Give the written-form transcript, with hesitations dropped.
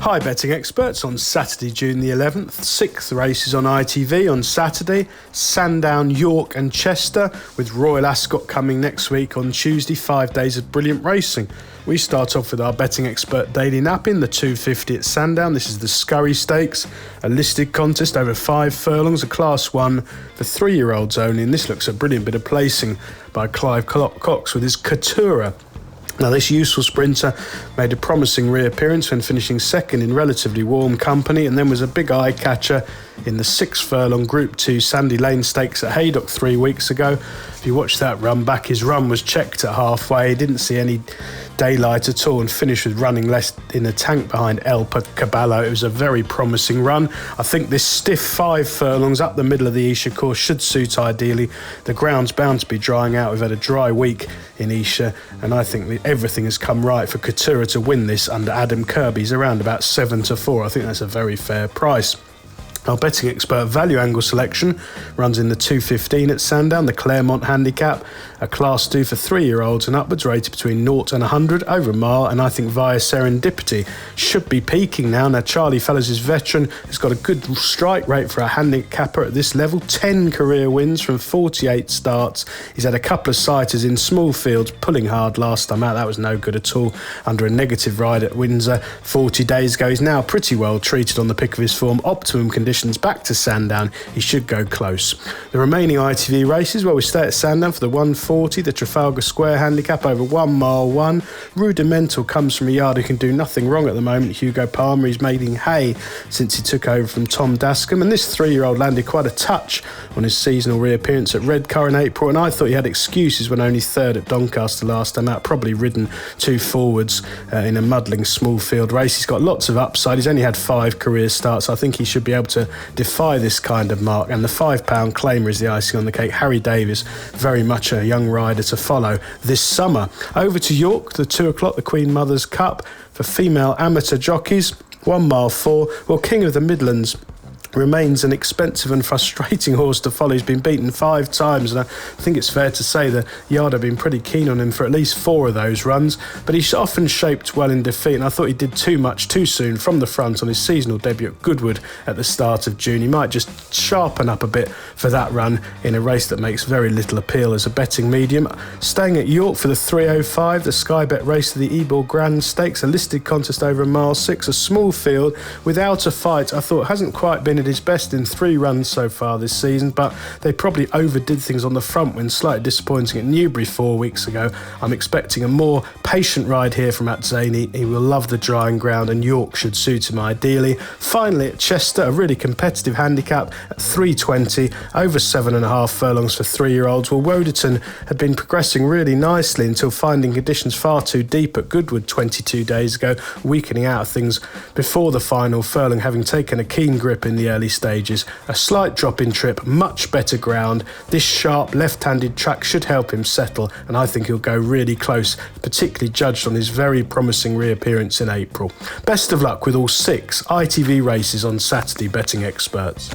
Hi betting experts, on Saturday, June the 11th, 6th races on ITV on Saturday, Sandown, York and Chester, with Royal Ascot coming next week on Tuesday, 5 days of brilliant racing. We start off with our betting expert daily napping, the 250 at Sandown. This is the Scurry Stakes, a listed contest over 5 furlongs, a Class 1 for 3-year-olds only, and this looks a brilliant bit of placing by Clive Cox with his Coutura. Now, this useful sprinter made a promising reappearance when finishing second in relatively warm company, and then was a big eye-catcher in the 6-furlong Group 2 Sandy Lane Stakes at Haydock 3 weeks ago. If you watch that run back, his run was checked at halfway. He didn't see any daylight at all and finished with running less in the tank behind El Caballo. It was a very promising run. I think this stiff 5 furlongs up the middle of the Esher course should suit ideally. The ground's bound to be drying out. We've had a dry week in Esher, and I think everything has come right for Coutura to win this under Adam Kirby. He's around about 7-4. I think that's a very fair price. Our betting expert value angle selection runs in the 215 at Sandown, the Claremont Handicap, a Class 2 for 3-year-olds and upwards, rated between 0 and 100 over a mile, and I think via Serendipity should be peaking now. Now, Charlie Fellows is veteran, has got a good strike rate for a handicapper at this level, 10 career wins from 48 starts. He's had a couple of sighters in small fields, pulling hard last time out. That was no good at all under a negative ride at Windsor 40 days ago. He's now pretty well treated on the pick of his form. Optimum conditions back to Sandown, he should go close. The remaining ITV races, well, we stay at Sandown for the 140, the Trafalgar Square Handicap over 1 mile 1. Rudimental comes from a yard who can do nothing wrong at the moment, Hugo Palmer. He's making hay since he took over from Tom Dascombe, and this 3-year-old landed quite a touch on his seasonal reappearance at Redcar in April, and I thought he had excuses when only 3rd at Doncaster last time out, probably ridden 2 forwards in a muddling small field race. He's got lots of upside. He's only had 5 career starts. I think he should be able to defy this kind of mark, and the £5 claimer is the icing on the cake. Harry Davies, very much a young rider to follow this summer. Over to York, the 2 o'clock, the Queen Mother's Cup for female amateur jockeys, 1 mile 4. Well, King of the Midlands remains an expensive and frustrating horse to follow. He's been beaten 5 times, and I think it's fair to say that Yard have been pretty keen on him for at least 4 of those runs, but he's often shaped well in defeat, and I thought he did too much too soon from the front on his seasonal debut at Goodwood at the start of June. He might just sharpen up a bit for that run in a race that makes very little appeal as a betting medium. Staying at York for the 305, the Sky Bet race to the Ebor Grand Stakes, a listed contest over a mile 6, a small field without a fight. I thought hasn't quite been at his best in 3 runs so far this season, but they probably overdid things on the front when slightly disappointing at Newbury 4 weeks ago. I'm expecting a more patient ride here from Atzani. He will love the drying ground, and York should suit him ideally. Finally at Chester, a really competitive handicap at 320, over 7.5 furlongs for 3-year-olds. Well, Woderton had been progressing really nicely until finding conditions far too deep at Goodwood 22 days ago, weakening out of things before the final furlong, having taken a keen grip in the early stages. A slight drop in trip, much better ground. This sharp left-handed track should help him settle, and I think he'll go really close, particularly judged on his very promising reappearance in April. Best of luck with all 6 ITV races on Saturday, betting experts.